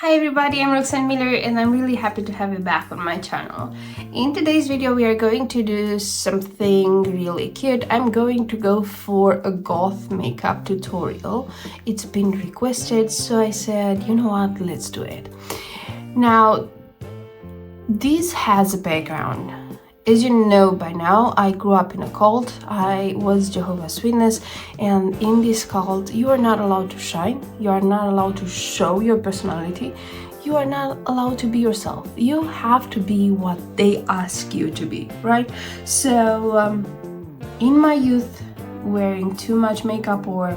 Hi everybody, I'm Roxanne Miller and I'm really happy to have you back on my channel. In today's video we are going to do something really cute. I'm going to go for a goth makeup tutorial. It's been requested, so I said, you know what, let's do it. Now, this has a background. As you know by now, I grew up in a cult. I was Jehovah's Witness, and in this cult you are not allowed to shine, you are not allowed to show your personality, you are not allowed to be yourself. You have to be what they ask you to be, right? So in my youth, wearing too much makeup or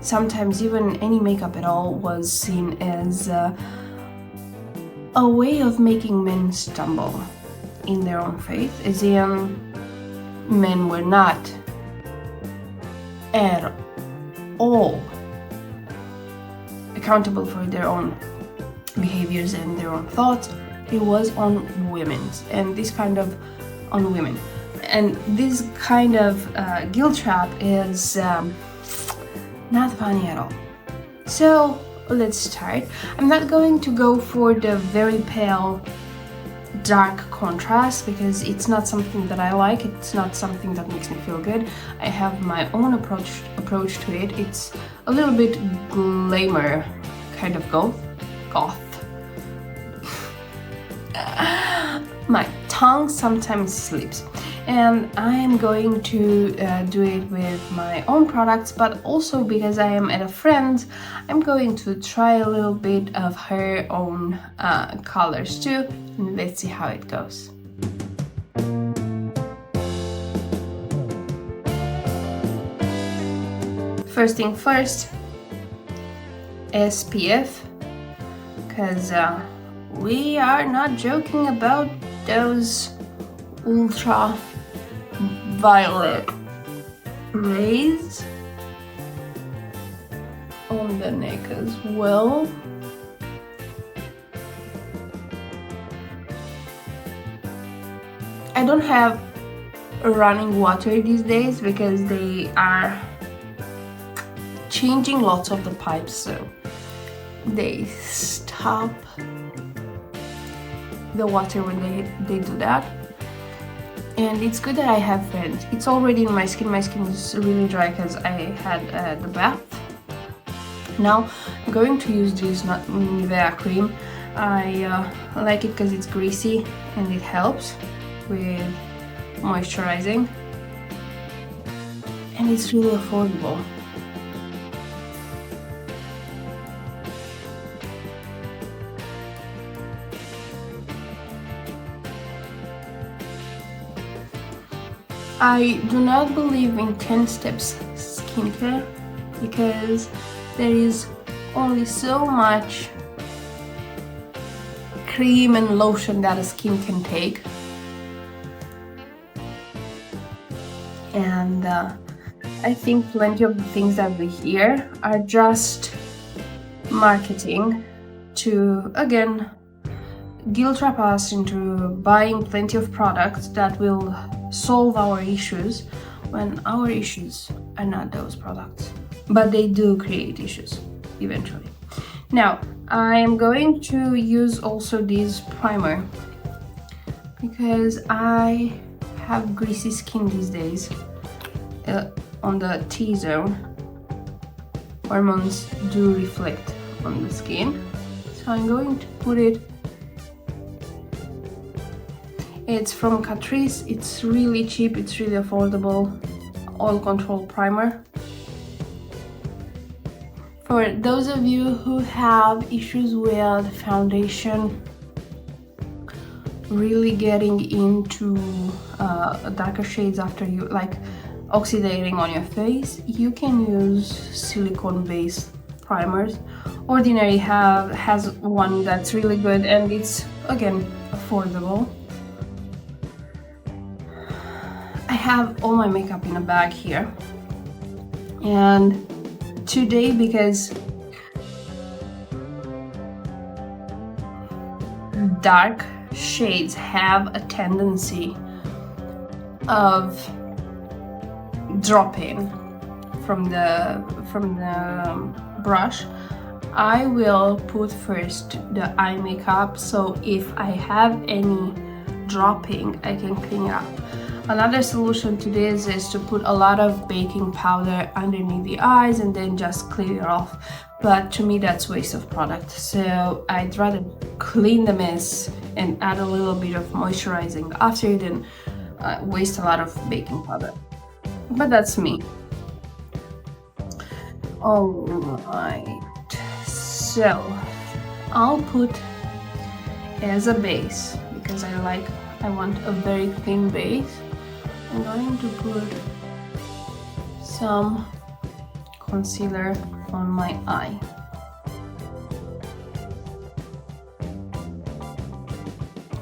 sometimes even any makeup at all was seen as a way of making men stumble in their own faith, as in men were not at all accountable for their own behaviors and their own thoughts. It was on women's and this kind of on women, and this kind of guilt trap is not funny at all. So let's start. I'm not going to go for the very pale dark contrast because it's not something that I like. It's not something that makes me feel good. I have my own approach to it. It's a little bit glamour kind of goth. My tongue sometimes slips, and I am going to do it with my own products, but also because I am at a friend's, I'm going to try a little bit of her own colors too, and let's see how it goes. First thing first, SPF, because we are not joking about those ultra violet rays on the neck as well. I don't have running water these days because they are changing lots of the pipes, so they stop the water when they do that. And it's good that I have friends. It's already in my skin. My skin is really dry because I had the bath. Now I'm going to use this Nivea cream. I like it because it's greasy and it helps with moisturizing, and it's really affordable. I do not believe in 10 steps skincare because there is only so much cream and lotion that a skin can take, and I think plenty of the things that we hear are just marketing to, again, guilt trap us into buying plenty of products that will solve our issues when our issues are not those products, but they do create issues eventually. Now I am going to use also this primer because I have greasy skin these days on the T-zone. Hormones do reflect on the skin, so I'm going to put it. It's from Catrice. It's really cheap, it's really affordable. Oil control primer. For those of you who have issues with foundation really getting into darker shades after you like oxidating on your face, you can use silicone based primers. Ordinary has one that's really good, and it's again affordable. I have all my makeup in a bag here, and today, because dark shades have a tendency of dropping from the brush, I will put first the eye makeup, so if I have any dropping, I can clean it up. Another solution to this is to put a lot of baking powder underneath the eyes and then just clean it off. But to me, that's waste of product. So I'd rather clean the mess and add a little bit of moisturizing after than waste a lot of baking powder. But that's me. Alright, so I'll put as a base, because I want a very thin base. I'm going to put some concealer on my eye.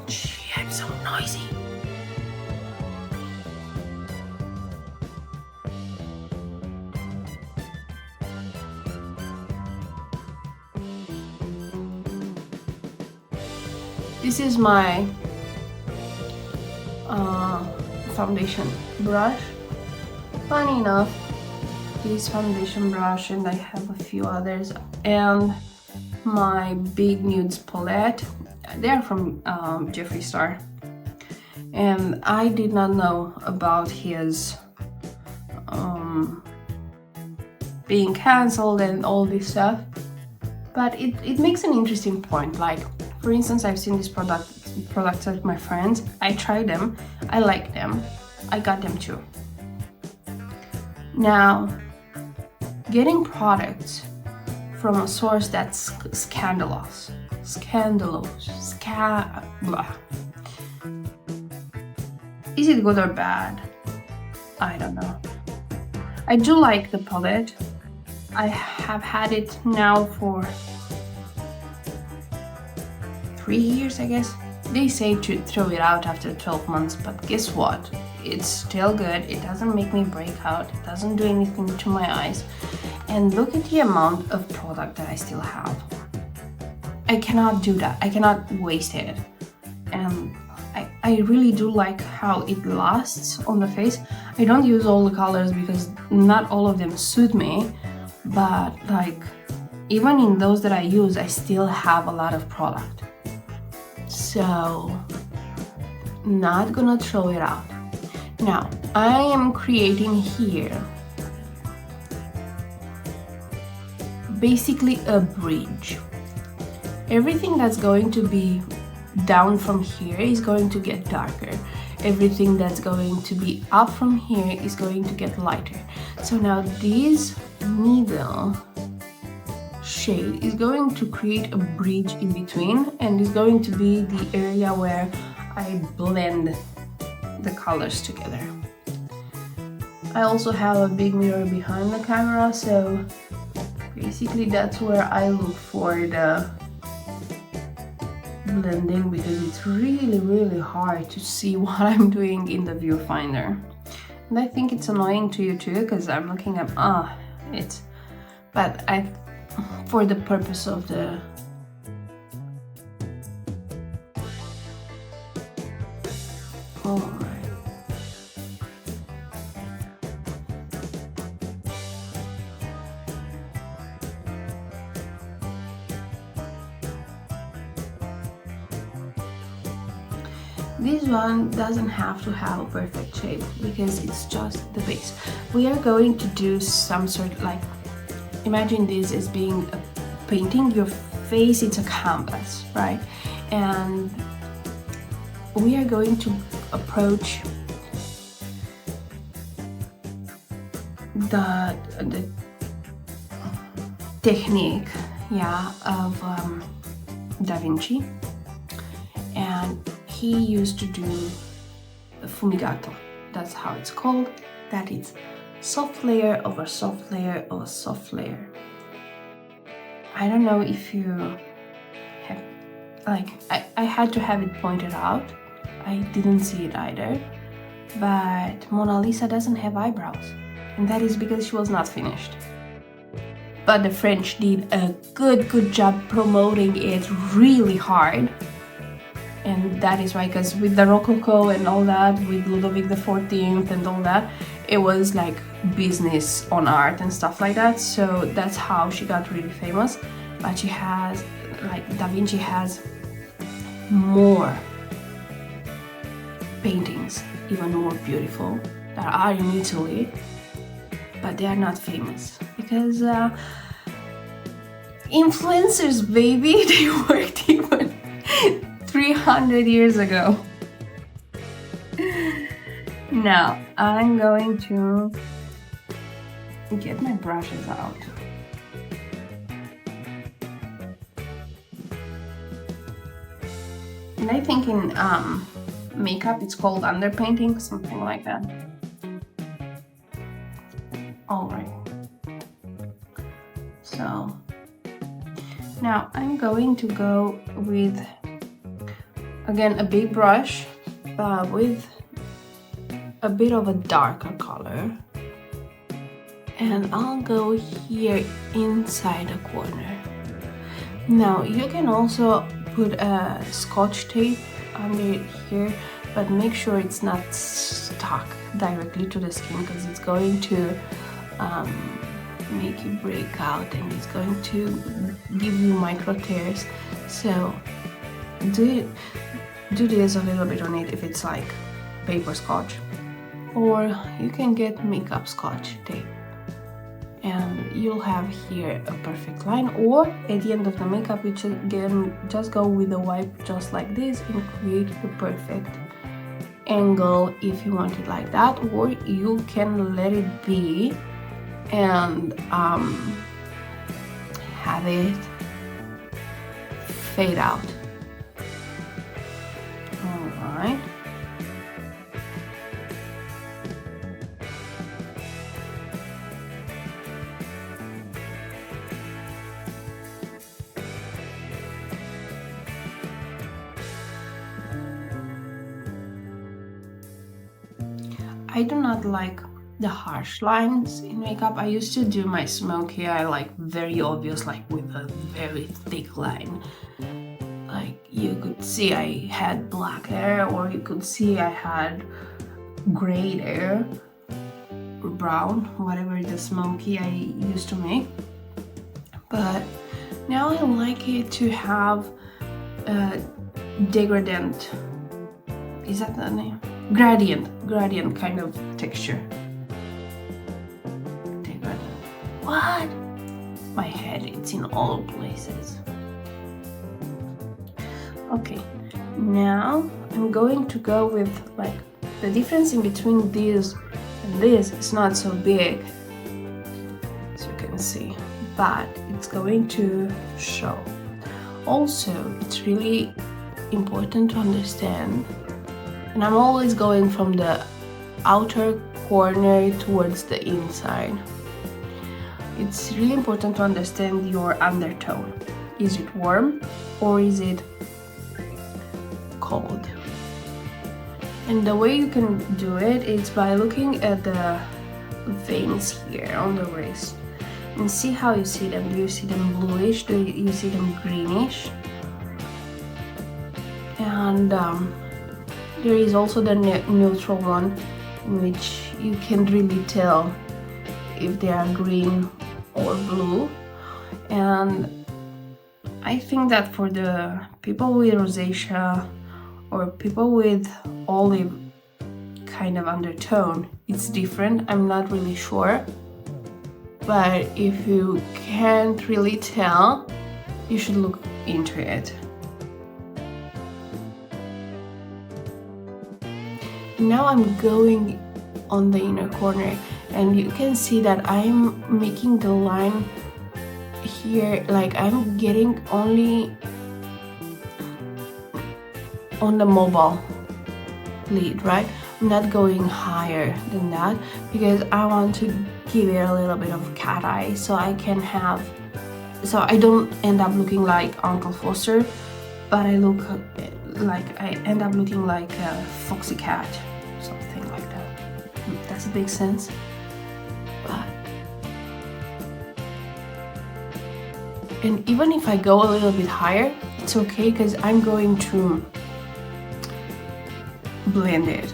Gee, I'm so noisy. This is my foundation brush. Funny enough, this foundation brush, and I have a few others, and my big nudes palette. They're from Jeffree Star, and I did not know about his being cancelled and all this stuff, but it makes an interesting point. Like, for instance, I've seen these products at my friends. I tried them, I like them, I got them too. Now, getting products from a source that's scandalous, blah. Is it good or bad? I don't know. I do like the palette. I have had it now for 3 years, I guess. They say to throw it out after 12 months, but guess what? It's still good. It doesn't make me break out. It doesn't do anything to my eyes. And look at the amount of product that I still have. I cannot do that. I cannot waste it. And I really do like how it lasts on the face. I don't use all the colors because not all of them suit me, but like, even in those that I use, I still have a lot of product. So, not gonna throw it out. Now, I am creating here basically a bridge. Everything that's going to be down from here is going to get darker. Everything that's going to be up from here is going to get lighter. So now this middle shade is going to create a bridge in between, and is going to be the area where I blend the colors together. I also have a big mirror behind the camera, so basically that's where I look for the blending, because it's really hard to see what I'm doing in the viewfinder. And I think it's annoying to you too, because I'm looking at for the purpose of the This one doesn't have to have a perfect shape because it's just the base. We are going to do some sort of, like, imagine this as being a painting. Your face, it's a canvas, right? And we are going to approach the technique, of Da Vinci, and he used to do fumigato. That's how it's called. That is soft layer over soft layer over soft layer. I don't know if you have, like, I had to have it pointed out. I didn't see it either. But Mona Lisa doesn't have eyebrows, and that is because she was not finished. But the French did a good job promoting it really hard. And that is why, because with the Rococo and all that, with Ludovic XIV and all that, it was like business on art and stuff like that. So that's how she got really famous. but she has, like Da Vinci has more paintings, even more beautiful, that are in Italy, but they are not famous because influencers, baby, they worked even 300 years ago. Now I'm going to get my brushes out. And I think in makeup it's called underpainting, something like that. Alright. So now I'm going to go with, again, a big brush, but with a bit of a darker color. And I'll go here inside the corner. Now you can also put a scotch tape under here, but make sure it's not stuck directly to the skin, because it's going to make you break out and it's going to give you micro tears. So do this a little bit on it if it's like paper scotch, or you can get makeup scotch tape and you'll have here a perfect line. Or at the end of the makeup you can just go with a wipe just like this and create the perfect angle if you want it like that, or you can let it be and have it fade out. Alright. I do not like the harsh lines in makeup. I used to do my smoky eye like very obvious, like with a very thick line. Like you could see I had black hair, or you could see I had gray hair, or brown, whatever the smoky I used to make. But now I like it to have a degradant. Is that the name? Gradient kind of texture. Degradant. What? My head, it's in all places. Okay, now I'm going to go with, like, the difference in between this and this is not so big, as you can see, but it's going to show. Also, it's really important to understand, and I'm always going from the outer corner towards the inside. It's really important to understand your undertone. Is it warm or is it cold? And the way you can do it is by looking at the veins here on the wrist and see how you see them. Do you see them bluish? Do you see them greenish? And there is also the neutral one, in which you can really tell if they are green or blue. And I think that for the people with rosacea or people with olive kind of undertone, it's different. I'm not really sure, but if you can't really tell, you should look into it. Now I'm going on the inner corner, and you can see that I'm making the line here, like I'm getting only on the mobile lid, right? I'm not going higher than that because I want to give it a little bit of cat eye, so I can have, so I don't end up looking like Uncle Foster, but I look like, I end up looking like a foxy cat, something like that. Does it make sense? But, and even if I go a little bit higher, it's okay because I'm going to blend it.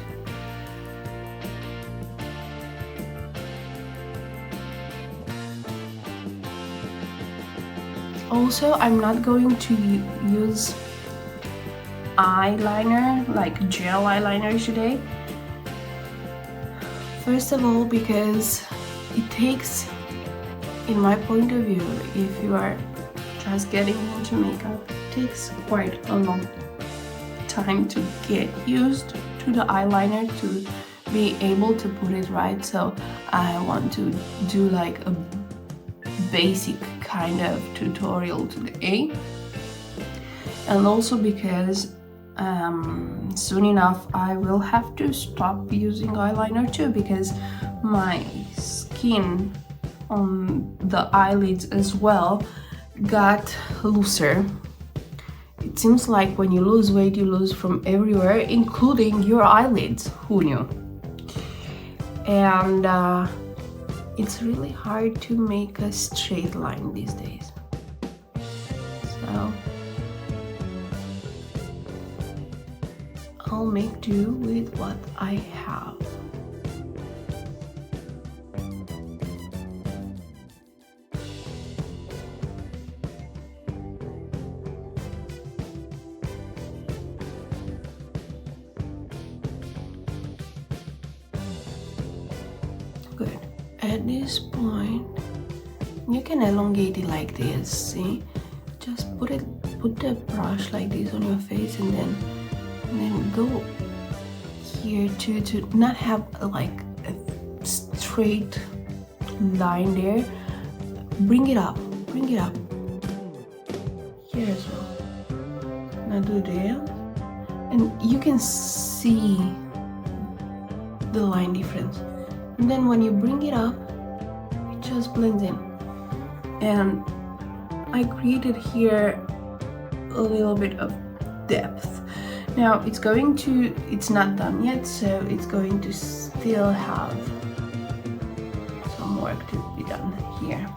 Also, I'm not going to use eyeliner, like gel eyeliner today. First of all, because it takes, in my point of view, if you are just getting into makeup, it takes quite a long time to get used to the eyeliner to be able to put it right. So I want to do like a basic kind of tutorial today. And also because soon enough I will have to stop using eyeliner too, because my skin on the eyelids as well got looser. It seems like when you lose weight, you lose from everywhere, including your eyelids. Who knew? And it's really hard to make a straight line these days. So I'll make do with what I have. Good. At this point, you can elongate it like this, see? Just put the brush like this on your face, and then go here to not have like a straight line there. Bring it up here as well. Now do there, and you can see the line difference. And then when you bring it up, it just blends in. And I created here a little bit of depth. Now it's not done yet, so it's going to still have some work to be done here.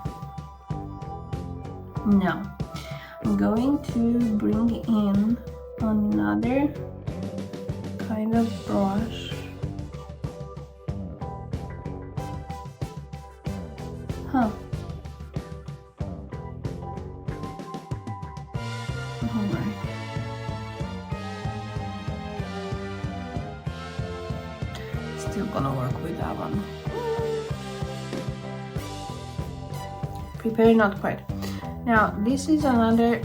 Now I'm going to bring in another kind of brush. Alright. Still gonna work with that one. Prepare, not quite. Now this is another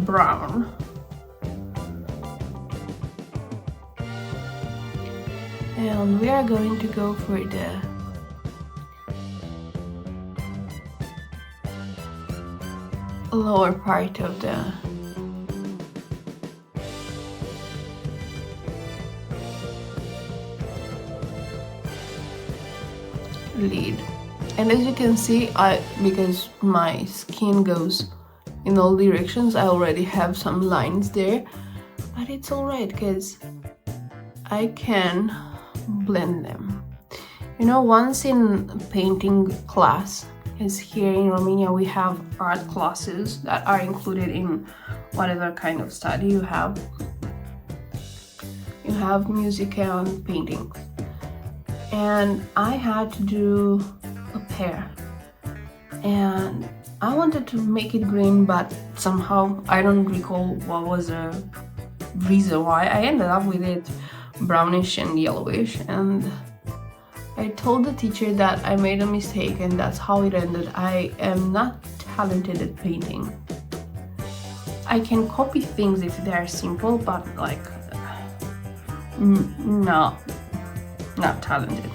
brown. And we are going to go for the lower part of the lid. And as you can see, because my skin goes in all directions, I already have some lines there, but it's alright because I can blend them. You know, once in painting class, because here in Romania we have art classes that are included in whatever kind of study you have. You have music and painting. And I had to do a pear. And I wanted to make it green, but somehow I don't recall what was the reason why. I ended up with it brownish and yellowish, and I told the teacher that I made a mistake, and that's how it ended. I am not talented at painting. I can copy things if they are simple, but like, no, not talented.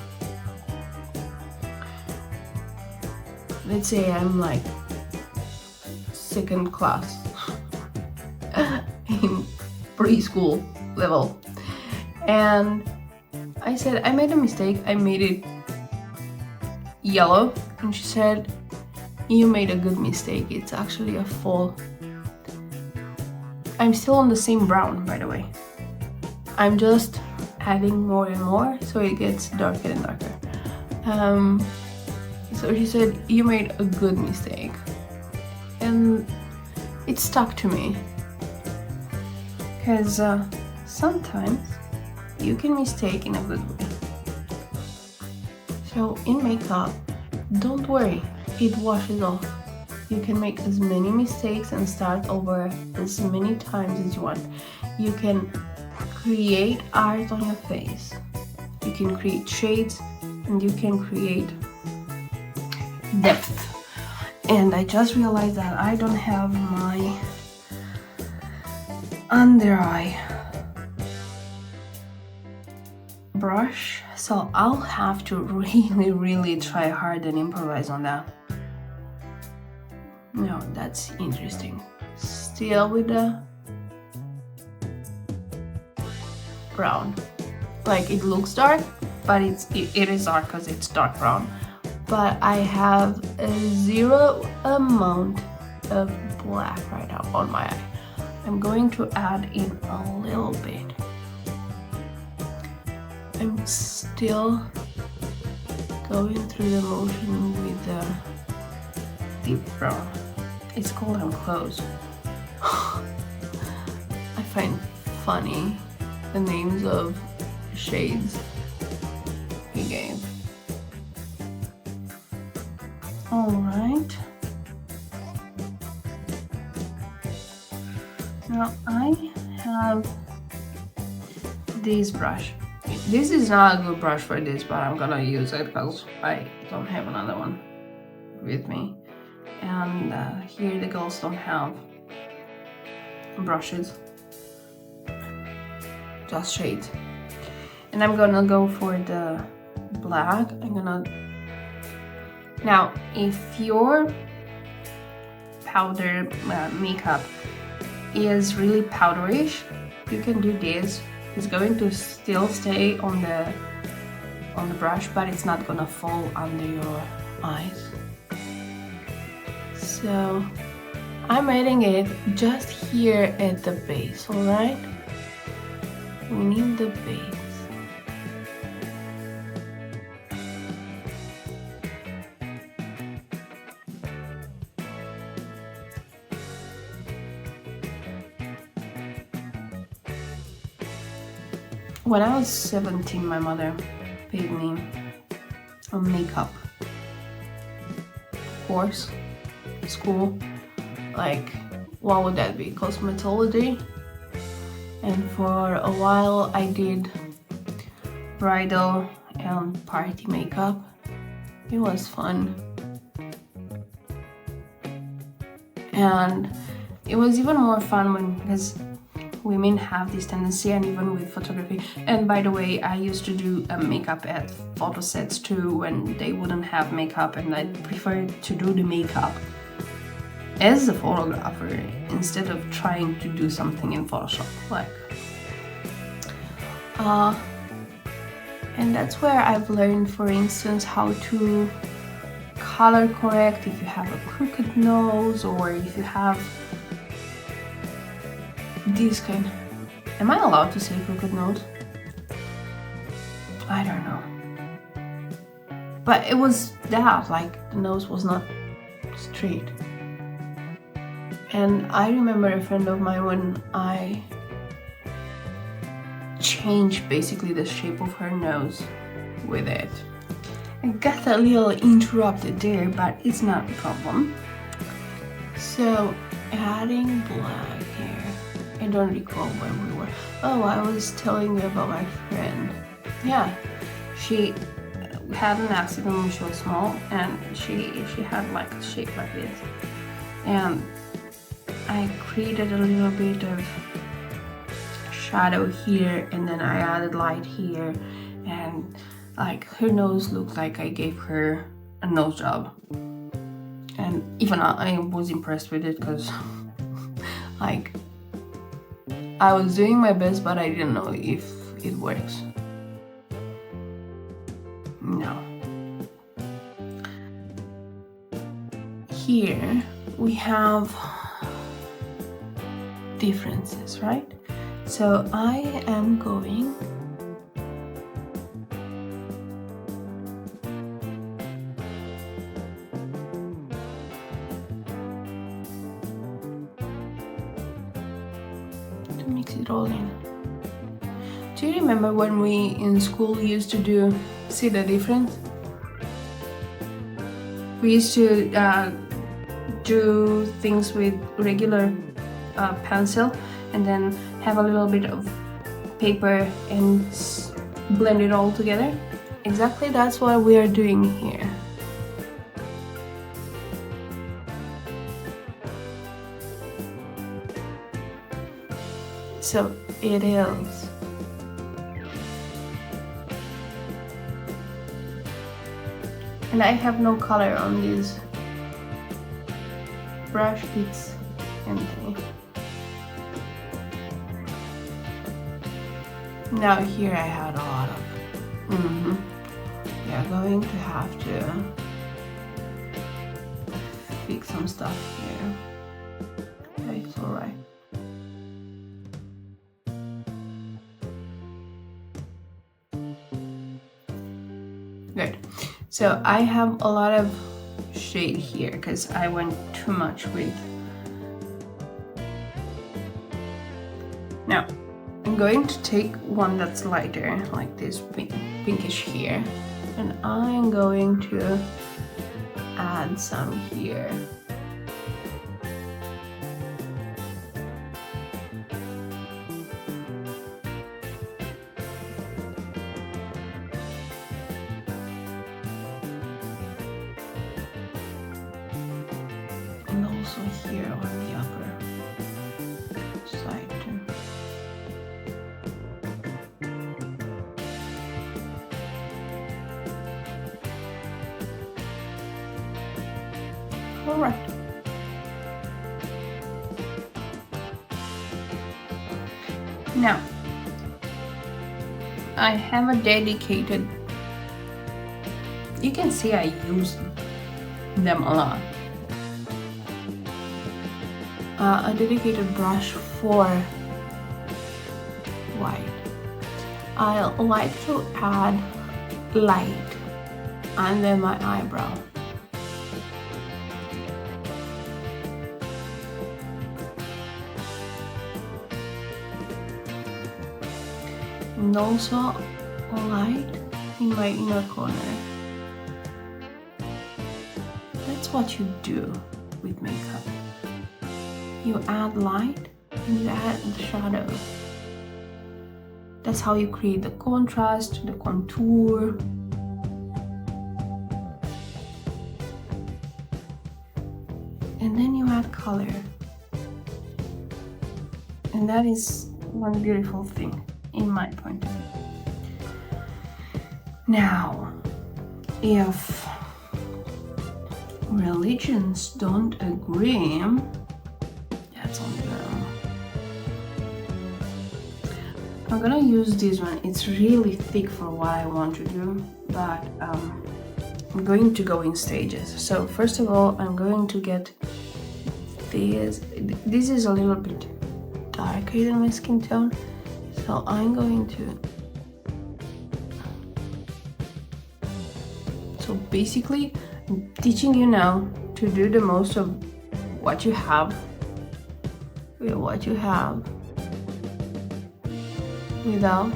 Let's say I'm like second class in preschool level. And I said, I made a mistake, I made it yellow. And she said, you made a good mistake, it's actually a fall. I'm still on the same brown, by the way. I'm just adding more and more, so it gets darker and darker. So she said, you made a good mistake. And it stuck to me. Because sometimes you can mistake in a good way. So in makeup, don't worry, it washes off. You can make as many mistakes and start over as many times as you want. You can create art on your face. You can create shades and you can create depth. And I just realized that I don't have my under eye brush, so I'll have to really try hard and improvise on that. No, that's interesting. Still with the brown. Like, it looks dark, but it is dark because it's dark brown. But I have a zero amount of black right now on my eye. I'm going to add in a little bit. I'm still going through the motion with the deep brown. It's cold, I'm close. I find funny the names of shades he gave. Alright. Now I have this brush. This is not a good brush for this, but I'm gonna use it because I don't have another one with me. And here the girls don't have brushes, just shades. And I'm gonna go for the black. Now, if your powder makeup is really powderish, you can do this. It's going to still stay on the brush, but it's not gonna fall under your eyes. So I'm adding it just here at the base, alright? We need the base. When I was 17, my mother paid me a makeup course, school. Like, what would that be? Cosmetology. And for a while I did bridal and party makeup. It was fun. And it was even more fun because women have this tendency, and even with photography. And by the way, I used to do makeup at photo sets too when they wouldn't have makeup, and I preferred to do the makeup as a photographer instead of trying to do something in Photoshop. And that's where I've learned, for instance, how to color correct if you have a crooked nose, or if you have this kind. Am I allowed to say crooked nose? I don't know. But it was that, like, the nose was not straight. And I remember a friend of mine, when I changed basically the shape of her nose with it. I got a little interrupted there, but it's not a problem. So adding black here. I don't recall when we were. Oh, I was telling you about my friend. Yeah, she had an accident when she was small, and she had like a shape like this. And I created a little bit of shadow here, and then I added light here, and like her nose looked like I gave her a nose job. And even I was impressed with it, because like, I was doing my best, but I didn't know if it works. No. Here we have differences, right? So I am going mix it all in. Do you remember when we in school used to see the difference? We used to do things with regular pencil and then have a little bit of paper and blend it all together. Exactly, that's what we are doing here. So it is. And I have no color on this brush, it's empty. Now here I had a lot of we are going to have to fix some stuff here. But it's alright. Good. So I have a lot of shade here because I went too much with. Now I'm going to take one that's lighter, like this pinkish here, and I'm going to add some here. And also here on the upper side too. All right. Now, I have a dedicated, you can see I use them a lot. A dedicated brush for white. I like to add light under my eyebrow. And also light in my inner corner. That's what you do with makeup. You add light and you add the shadow. That's how you create the contrast, the contour. And then you add color. And that is one beautiful thing in my point of view. Now, if religions don't agree, that's on them. I'm gonna use this one. It's really thick for what I want to do, but I'm going to go in stages. So first of all, I'm going to get this. This is a little bit darker than my skin tone, so I'm going to. So basically, I'm teaching you now to do the most of what you have with what you have without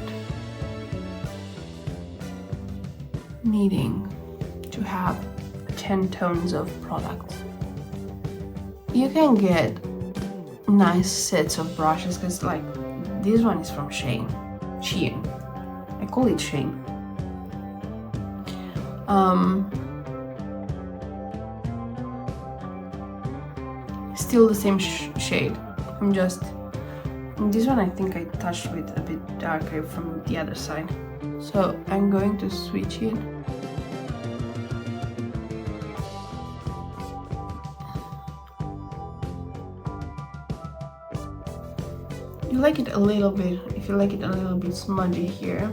needing to have 10 tones of product. You can get nice sets of brushes because like this one is from Shein. I call it Shein. Still the same shade. I'm just, this one I think I touched with a bit darker from the other side. So I'm going to switch it. You like it a little bit, if you like it a little bit smudgy here,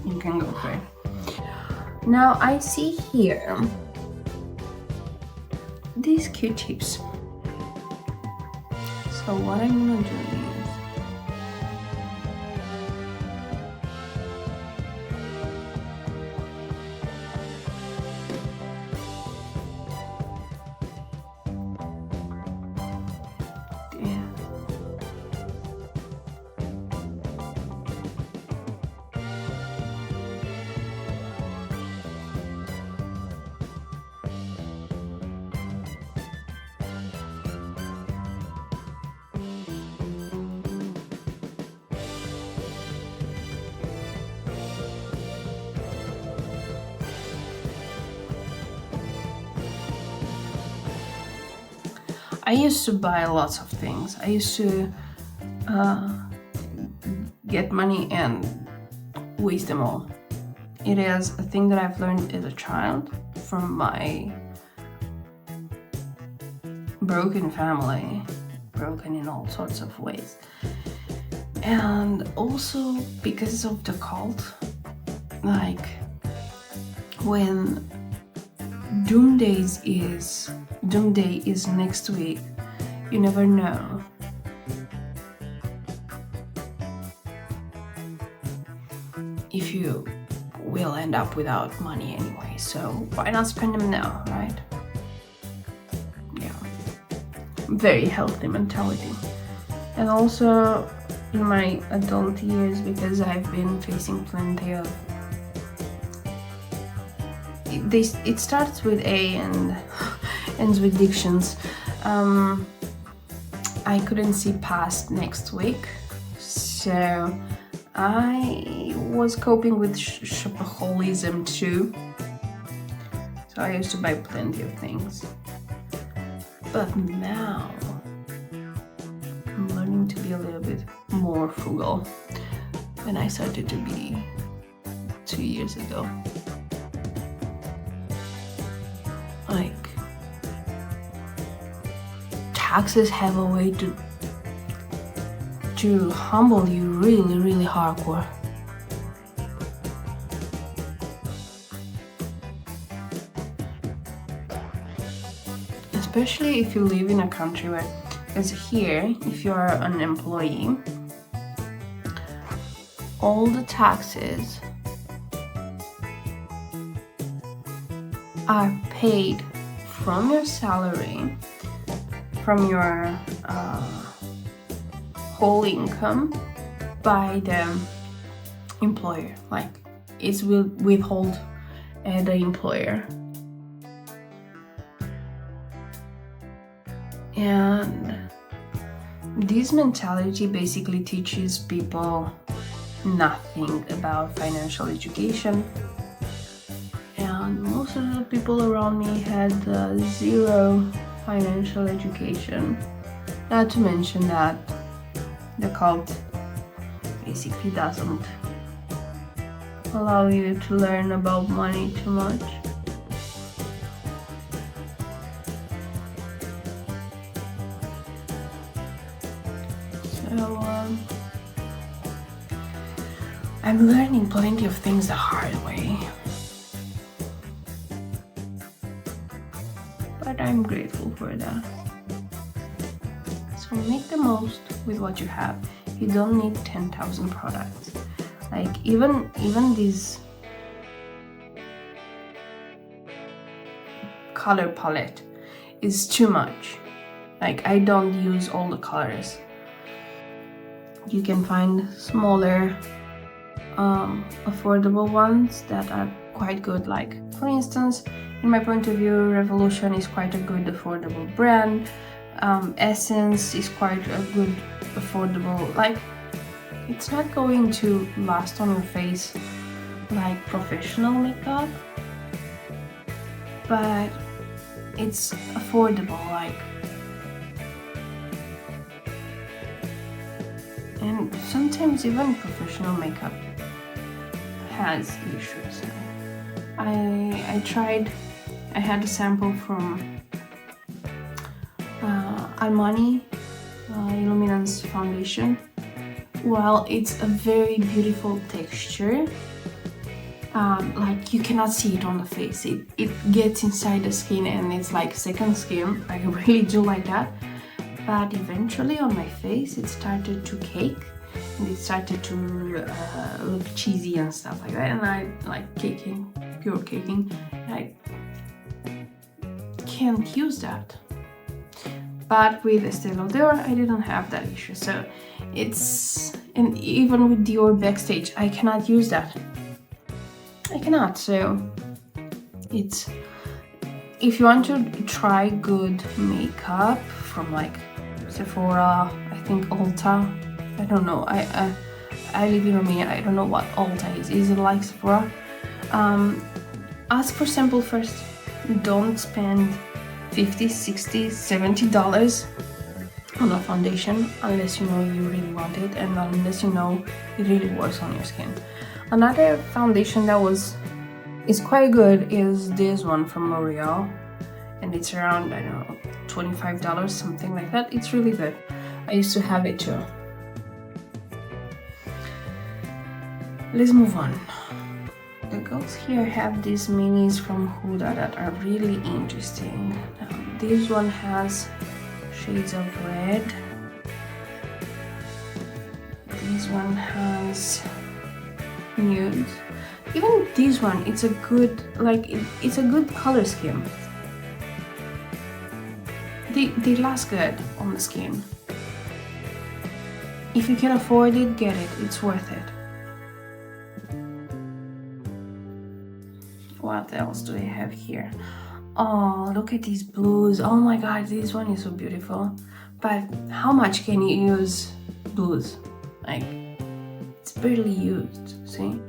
you can go for it. Now I see here these Q-tips. So what I'm gonna do is I used to buy lots of things. I used to get money and waste them all. It is a thing that I've learned as a child from my broken family, broken in all sorts of ways. And also because of the cult, like when Doomday is next week, you never know. If you will end up without money anyway, so why not spend them now, right? Yeah, very healthy mentality. And also in my adult years, because I've been facing plenty of it starts with A and ends with addictions. I couldn't see past next week, so I was coping with shopaholism too. So I used to buy plenty of things. But now I'm learning to be a little bit more frugal than I started to be 2 years ago. Like, taxes have a way to humble you really, really hardcore. Especially if you live in a country where, because here, if you're an employee, all the taxes are paid from your salary, from your whole income by the employer. Like, it will withhold the employer. And this mentality basically teaches people nothing about financial education. And most of the people around me had zero financial education. Not to mention that the cult basically doesn't allow you to learn about money too much. So I'm learning plenty of things the hard way. But I'm grateful for that. So make the most with what you have. You don't need 10,000 products. Like even this color palette is too much. Like, I don't use all the colors. You can find smaller, affordable ones that are quite good. Like, for instance, in my point of view, Revolution is quite a good affordable brand. Essence is quite a good affordable, like, it's not going to last on your face like professional makeup, but it's affordable, like, and sometimes even professional makeup has issues. I had a sample from Armani Illuminance foundation. While it's a very beautiful texture, like, you cannot see it on the face. It gets inside the skin and it's like second skin. I really do like that. But eventually on my face it started to cake and it started to look cheesy and stuff like that, and I like caking, pure caking. I can't use that. But with Estée Lauder I didn't have that issue. So it's, and even with Dior Backstage I cannot use that. I cannot. So it's, if you want to try good makeup from like Sephora, I think Ulta, I don't know, I live in Romania, I don't know what Ulta is. Is it like Sephora? Ask for sample first. Don't spend $50, $60, $70 on a foundation, unless you know you really want it and unless you know it really works on your skin. Another foundation that is quite good is this one from L'Oreal, and it's around, I don't know, $25, something like that. It's really good. I used to have it too. Let's move on. The girls here have these minis from Huda that are really interesting. This one has shades of red. This one has nude. Even this one, it's a good, it's a good color scheme. They last good on the skin. If you can afford it, get it. It's worth it. What else do they have here? Oh, look at these blues. Oh my god, this one is so beautiful. But how much can you use blues? Like, it's barely used, see?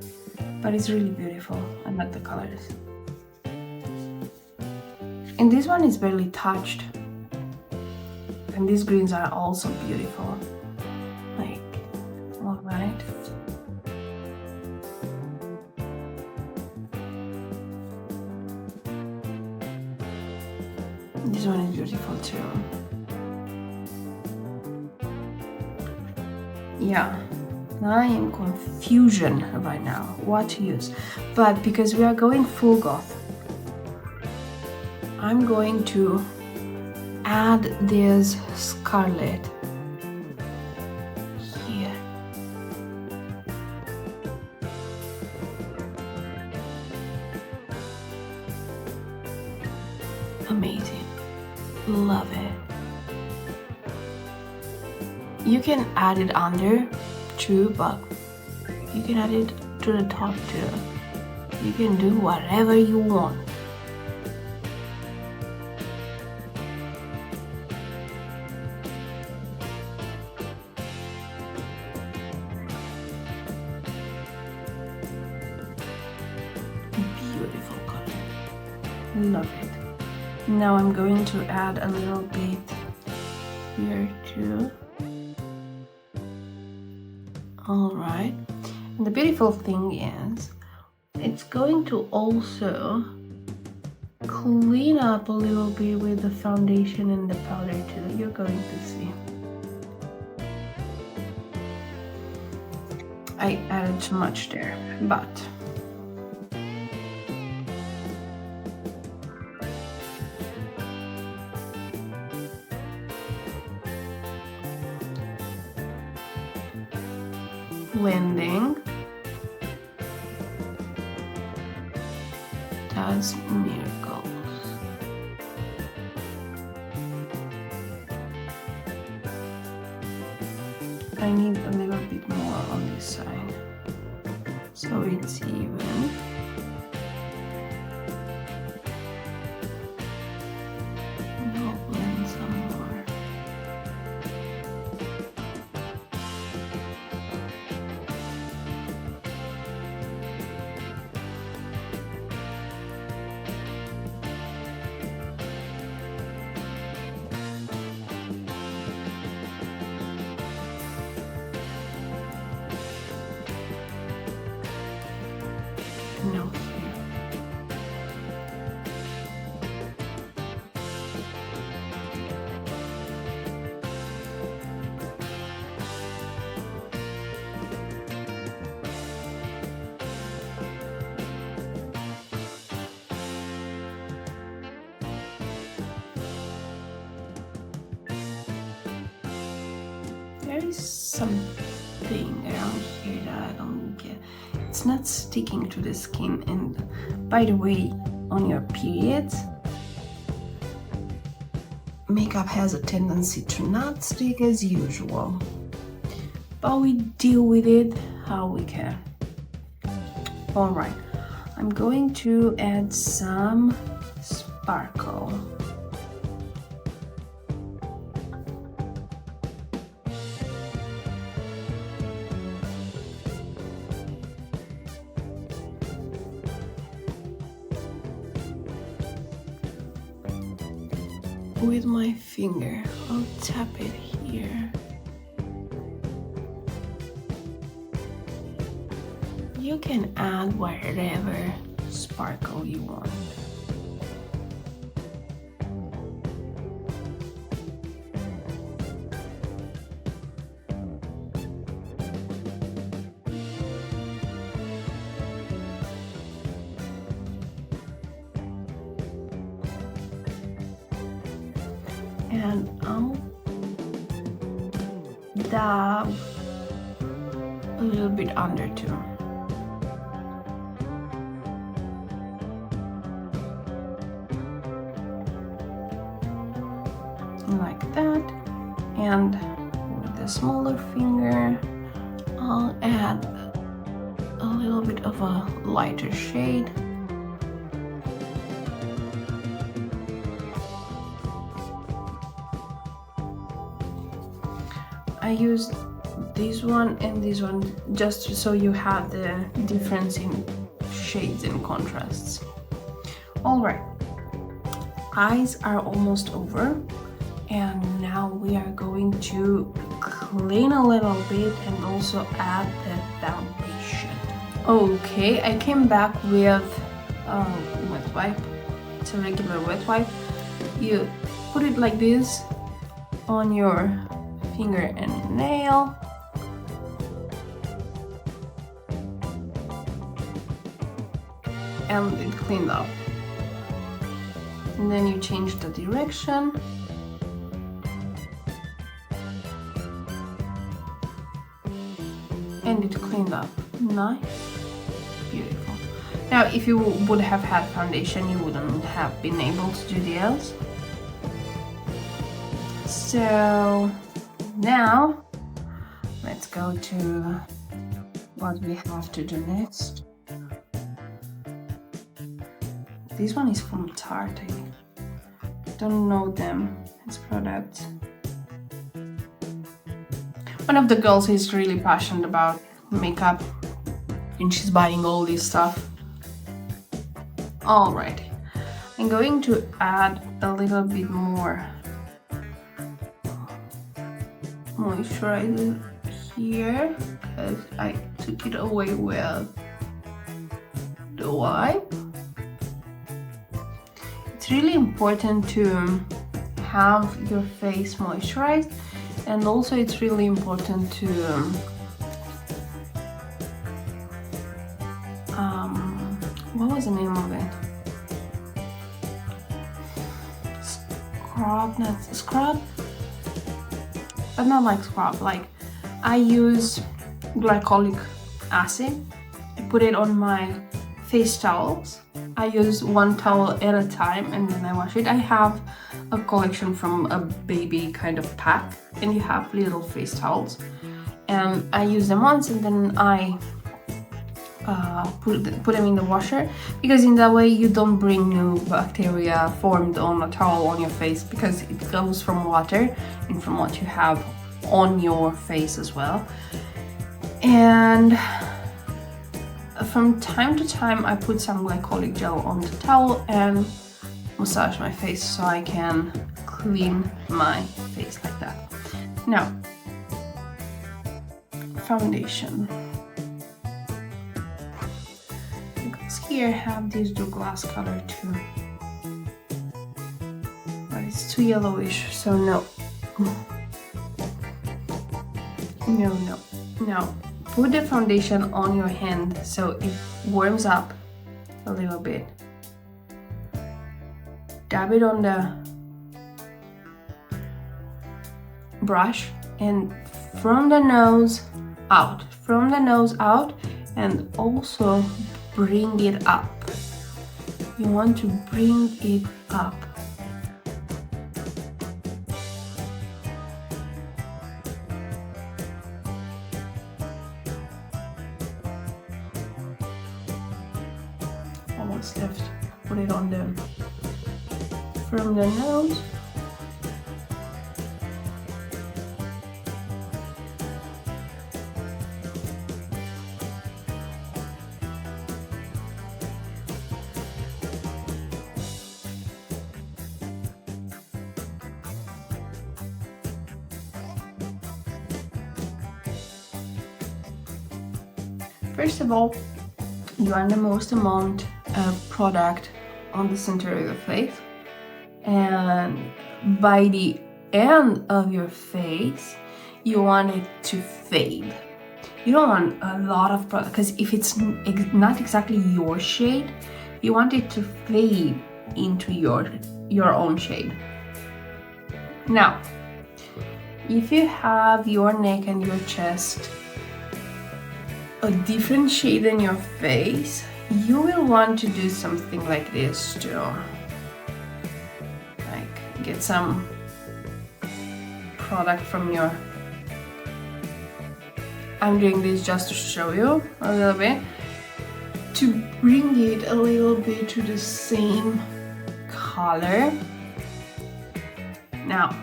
But it's really beautiful. I like the colors. And this one is barely touched. And these greens are also beautiful. Like, alright. This one is beautiful too. Yeah, I am confusion right now what to use, but because we are going full goth, I'm going to add this scarlet here. Amazing. Love it. You can add it under too, but you can add it to the top too. You can do whatever you want. Beautiful color. Love it. Now I'm going to add a little bit here too. Alright. And the beautiful thing is, it's going to also clean up a little bit with the foundation and the powder too. You're going to see. I added too much there, but blending does miracles. I need a little bit more on this side so it's even. I'll blend some more. No. There is something around here that I don't get. It's not sticking to the skin, and by the way, on your periods, makeup has a tendency to not stick as usual, but we deal with it how we can. Alright, I'm going to add some sparkle. with my finger. I'll tap it here. You can add whatever sparkle you want. And I'll dab a little bit under too. Like that. And with the smaller finger, I'll add a little bit of a lighter shade. I use this one and this one just so you have the difference in shades and contrasts. Alright, eyes are almost over, and now we are going to clean a little bit and also add the foundation. Okay, I came back with wet wipe. It's a regular wet wipe. You put it like this on your finger and nail. And it cleaned up. And then you change the direction. And it cleaned up. Nice. Beautiful. Now, if you would have had foundation, you wouldn't have been able to do this. So now, let's go to what we have to do next. This one is from Tarte. Don't know them as products. One of the girls is really passionate about makeup and she's buying all this stuff. Alright, I'm going to add a little bit more moisturizer here because I took it away with the wipe. It's really important to have your face moisturized, and also it's really important to what was the name of it? Scrub, but not like scrub. Like, I use glycolic acid. I put it on my face towels. I use one towel at a time and then I wash it. I have a collection from a baby kind of pack, and you have little face towels, and I use them once and then I put them in the washer, because in that way you don't bring new bacteria formed on a towel on your face, because it comes from water and from what you have on your face as well. And from time to time I put some glycolic gel on the towel and massage my face so I can clean my face like that. Now, foundation. Because here I have this Douglas color too, but it's too yellowish, so no. No. Now, put the foundation on your hand so it warms up a little bit. Dab it on the brush and from the nose out, and also bring it up. You want to bring it up. Almost left. Put it on the from the nose. First of all, you want the most amount of product on the center of your face, and by the end of your face you want it to fade. You don't want a lot of product, because if it's not exactly your shade, you want it to fade into your own shade. Now, if you have your neck and your chest a different shade than your face, you will want to do something like this too. Like get some product from your... I'm doing this just to show you a little bit, to bring it a little bit to the same color. Now,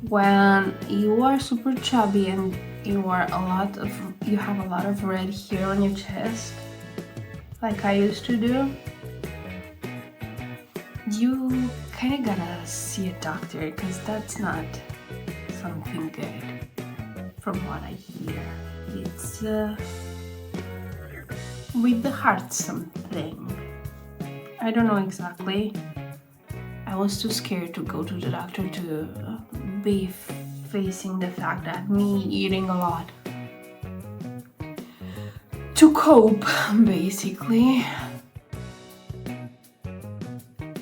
when you are super chubby and you have a lot of red hair on your chest, like I used to do, you kind of gotta see a doctor, because that's not something good. From what I hear, it's with the heart something. I don't know exactly. I was too scared to go to the doctor to be facing the fact that me eating a lot to cope, basically,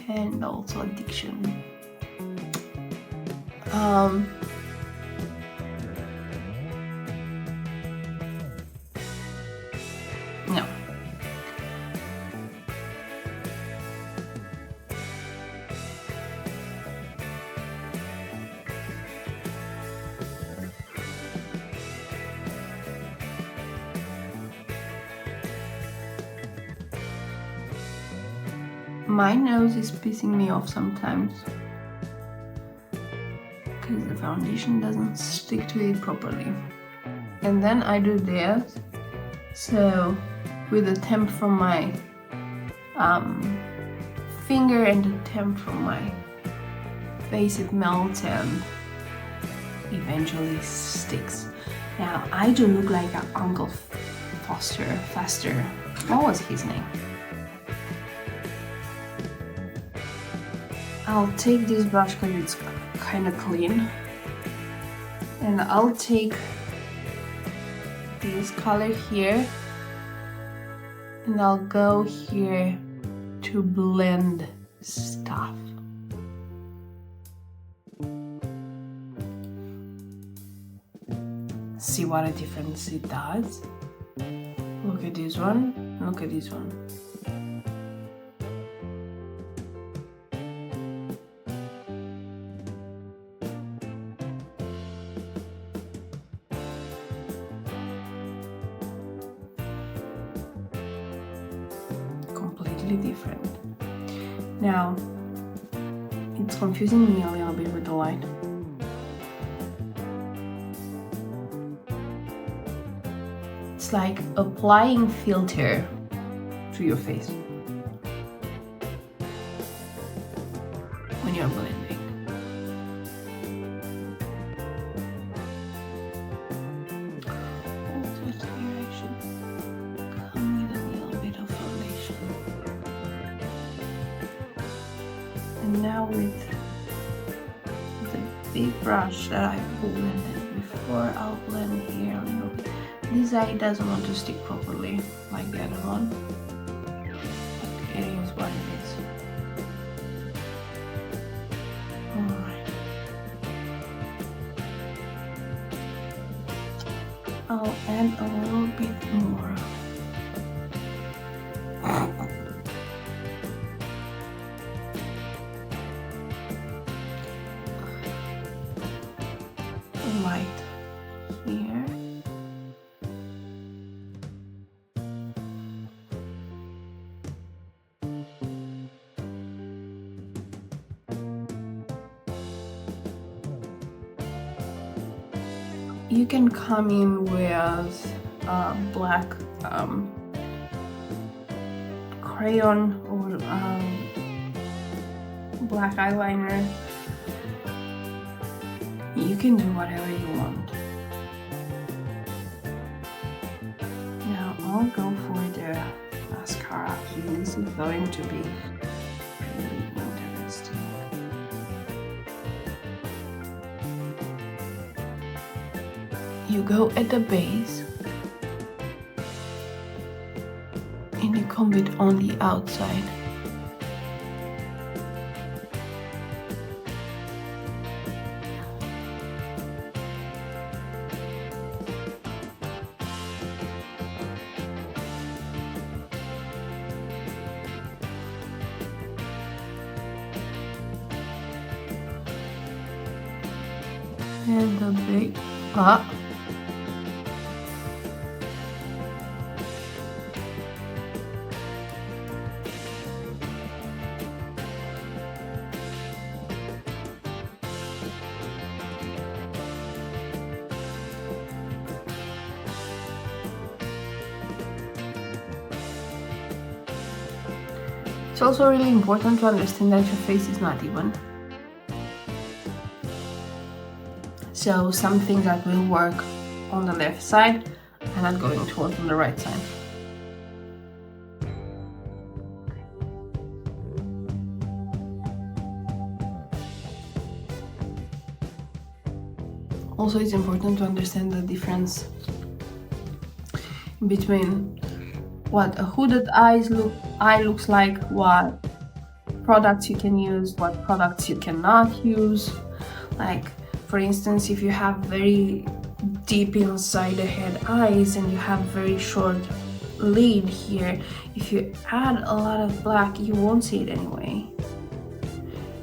and also addiction. No. My nose is pissing me off sometimes because the foundation doesn't stick to it properly. And then I do this, so with the temp from my finger and the temp from my face, it melts and eventually sticks. Now I do look like an Uncle Faster. What was his name? I'll take this brush because it's kind of clean, and I'll take this color here and I'll go here to blend stuff. See what a difference it does. Look at this one, look at this one. Completely different. Now, it's confusing me a little bit with the light. It's like applying filter to your face when you're blending. Also here I should come with a little bit of foundation. And now with the big brush that I blended before, I'll blend here a little bit. This eye doesn't want to stick properly like the other one. It is what it is. Alright. I'll add a little bit more. Light here. You can come in with black crayon or black eyeliner. You can do whatever you want. the mascara. This is going to be really interesting. You go at the base and you comb it on the outside. And the big It's also really important to understand that your face is not even. So some things that will work on the left side are not going to work on the right side. Also, it's important to understand the difference between what a hooded eye looks like, what products you can use, what products you cannot use. Like, for instance, if you have very deep inside the head eyes and you have very short lid here, if you add a lot of black, you won't see it anyway.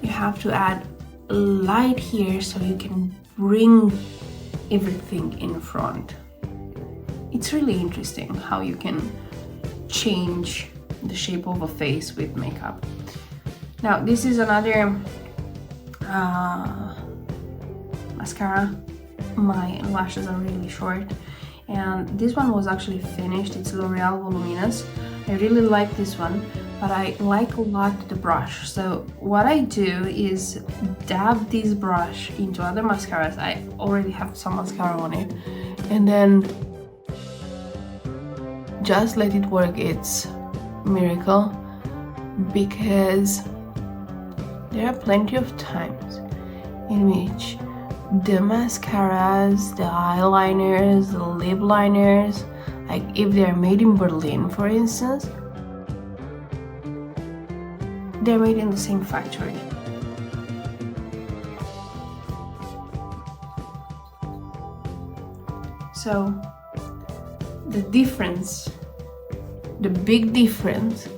You have to add light here so you can bring everything in front. It's really interesting how you can change the shape of a face with makeup. Now, this is another mascara. My lashes are really short, and this one was actually finished. It's L'Oreal Voluminous. I really like this one, but I like a lot the brush. So what I do is dab this brush into other mascaras. I already have some mascara on it, and then just let it work its miracle, because there are plenty of times in which the mascaras, the eyeliners, the lip liners, like if they're made in Berlin, for instance, they're made in the same factory. So the difference, the big difference,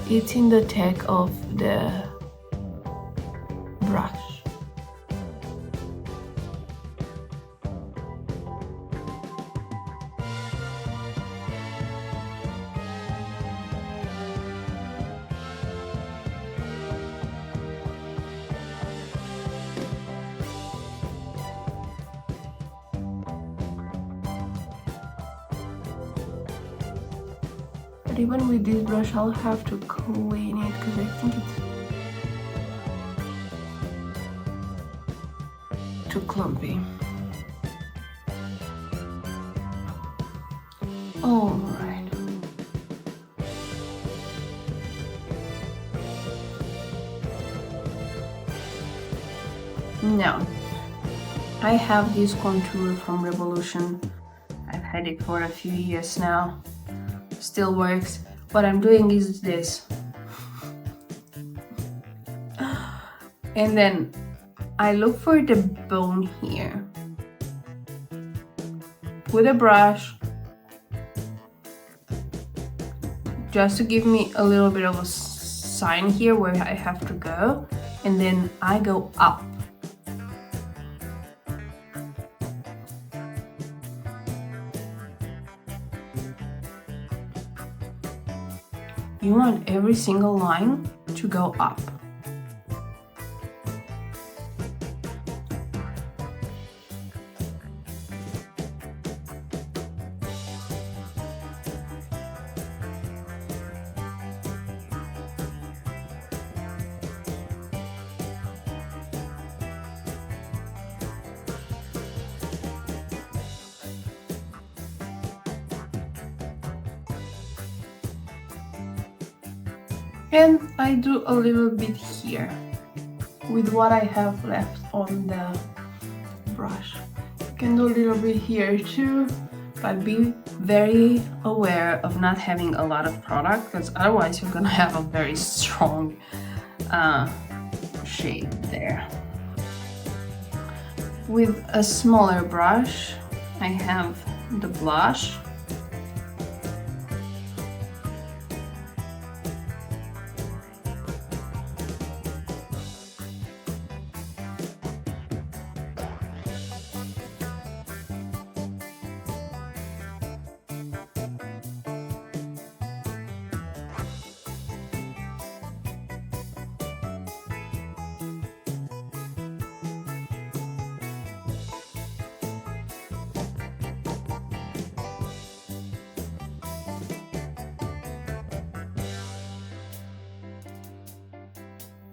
it's in the tech of the brush. But even with this brush, I'll have to clean it because I think it's too clumpy. All right. Now, I have this contour from Revolution. I've had it for a few years now. Still works. What I'm doing is this. And then I look for the bone here with a brush, just to give me a little bit of a sign here where I have to go, and then I go up. You want every single line to go up. And I do a little bit here with what I have left on the brush. You can do a little bit here too, but be very aware of not having a lot of product, because otherwise you're gonna have a very strong shade there. With a smaller brush, I have the blush.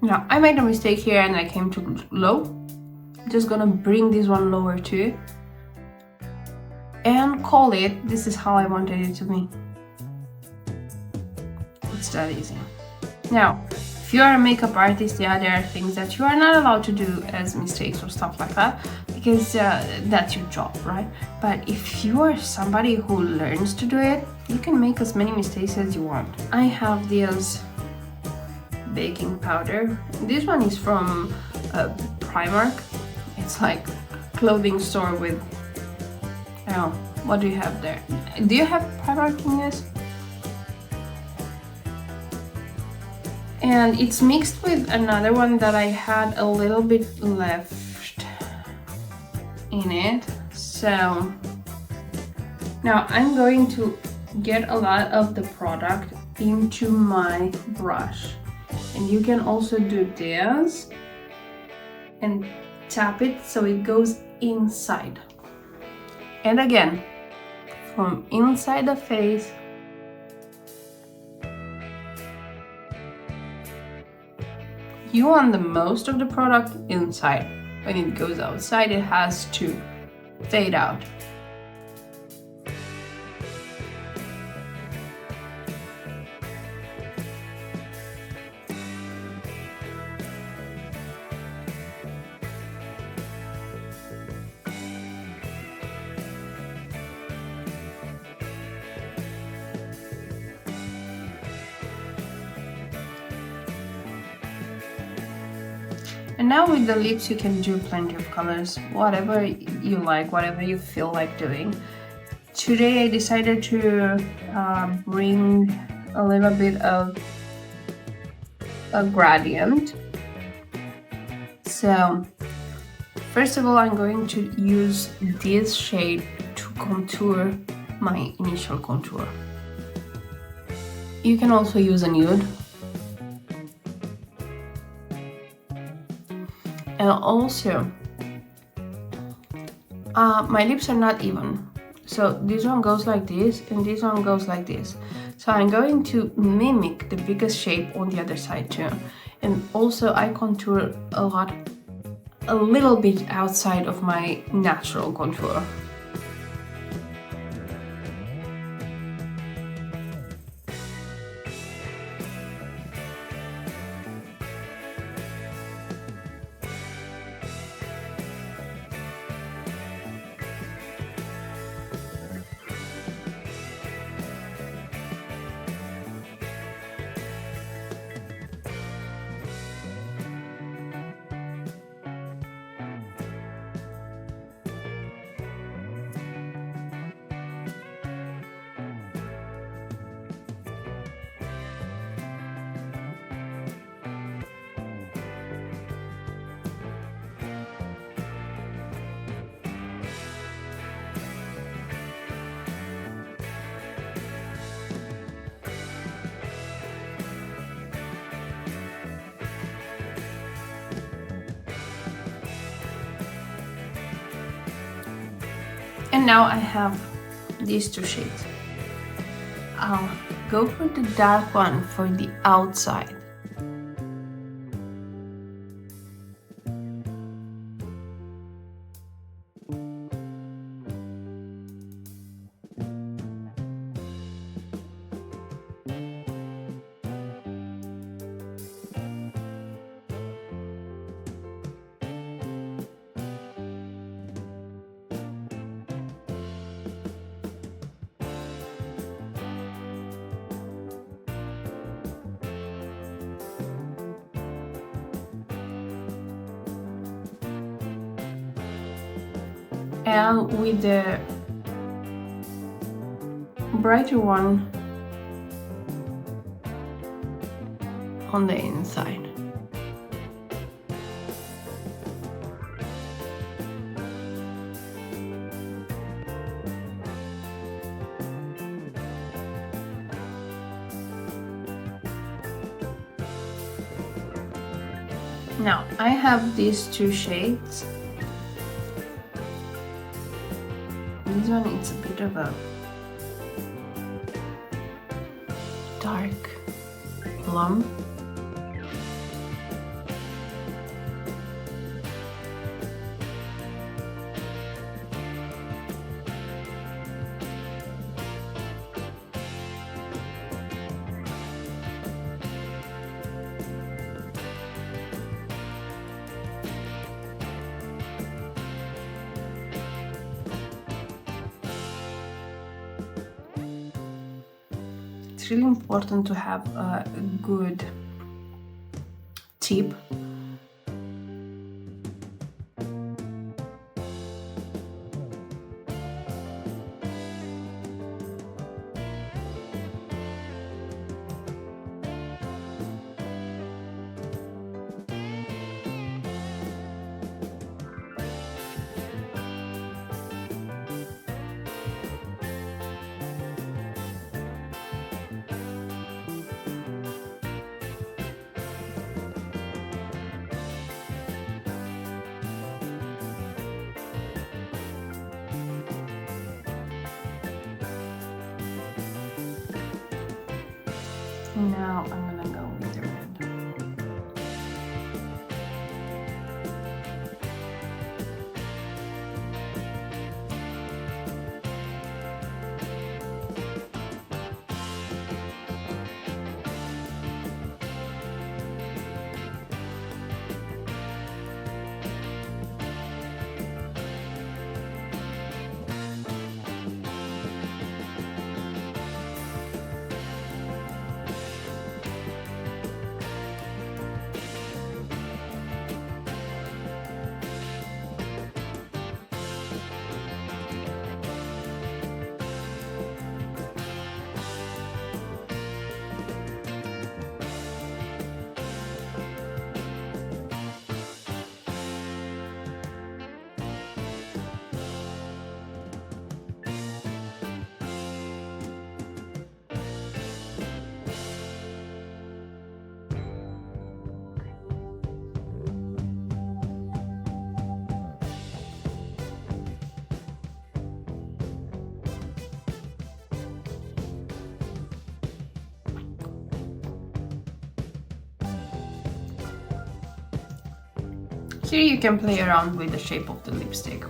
Now, I made a mistake here and I came too low. I'm just gonna bring this one lower too. And call it, this is how I wanted it to be. It's that easy. Now, if you are a makeup artist, yeah, there are things that you are not allowed to do as mistakes or stuff like that, because that's your job, right? But if you are somebody who learns to do it, you can make as many mistakes as you want. I have this baking powder. This one is from Primark. It's like a clothing store with, I don't know, what do you have there? Do you have Primark in this? And it's mixed with another one that I had a little bit left in it. So now I'm going to get a lot of the product into my brush. And you can also do this and tap it so it goes inside. And again, from inside the face, you want the most of the product inside. When it goes outside, it has to fade out. And now with the lips, you can do plenty of colors, whatever you like, whatever you feel like doing. Today I decided to bring a little bit of a gradient. So first of all, I'm going to use this shade to contour my initial contour. You can also use a nude. And also, my lips are not even. So this one goes like this and this one goes like this. So I'm going to mimic the biggest shape on the other side too. And also I contour a little bit outside of my natural contour. And now I have these two shades. I'll go for the dark one for the outside. and with the brighter one on the inside. Now I have these two shades. This one is a bit of a dark plum. It's really important to have a good tip. Now I'm gonna go with the red. Here you can play around with the shape of the lipstick.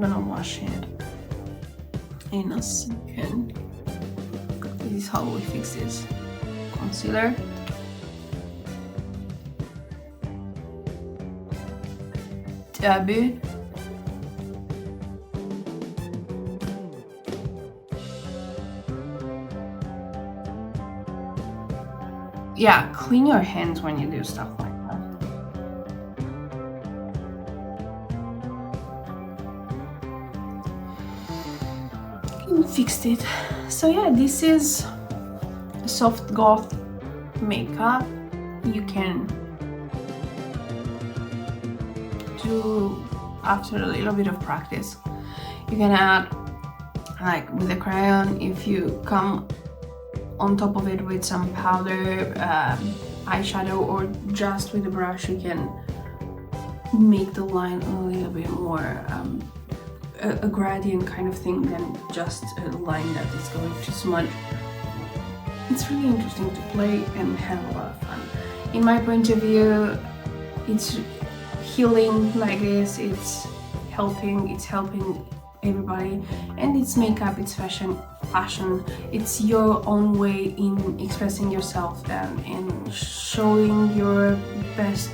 I'm gonna wash it in a second. This is how we fix this. Concealer. Dab it. Yeah, clean your hands when you do stuff like that. Fixed it. So yeah, this is soft goth makeup. You can do after a little bit of practice. You can add, like with a crayon, if you come on top of it with some powder, eyeshadow, or just with a brush, you can make the line a little bit more a gradient kind of thing than just a line that is going to smudge. It's really interesting to play and have a lot of fun. In my point of view, it's healing like this. It's helping everybody, and it's makeup, it's fashion, it's your own way in expressing yourself and in showing your best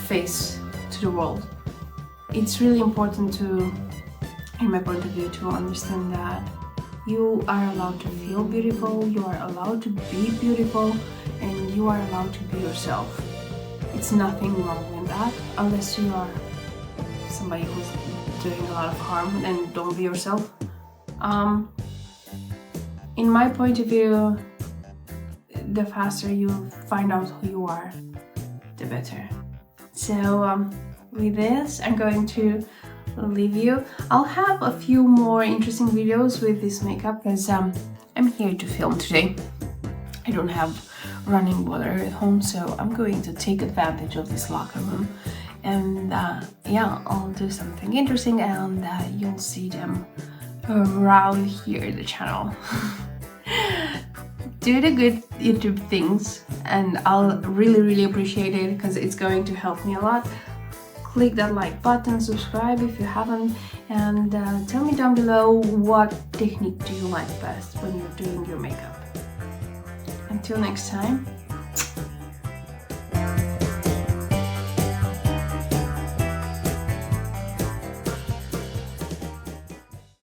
face to the world. It's really important to, in my point of view, to understand that you are allowed to feel beautiful, you are allowed to be beautiful, and you are allowed to be yourself. It's nothing wrong with that, unless you are somebody who's doing a lot of harm, then don't be yourself. In my point of view, the faster you find out who you are, the better. So with this, I'm going to leave you. I'll have a few more interesting videos with this makeup because I'm here to film today. I don't have running water at home, so I'm going to take advantage of this locker room, and yeah, I'll do something interesting, and you'll see them around here in the channel. Do the good YouTube things, and I'll really appreciate it because it's going to help me a lot. Click that like button, subscribe if you haven't, and tell me down below what technique do you like best when you're doing your makeup. Until next time,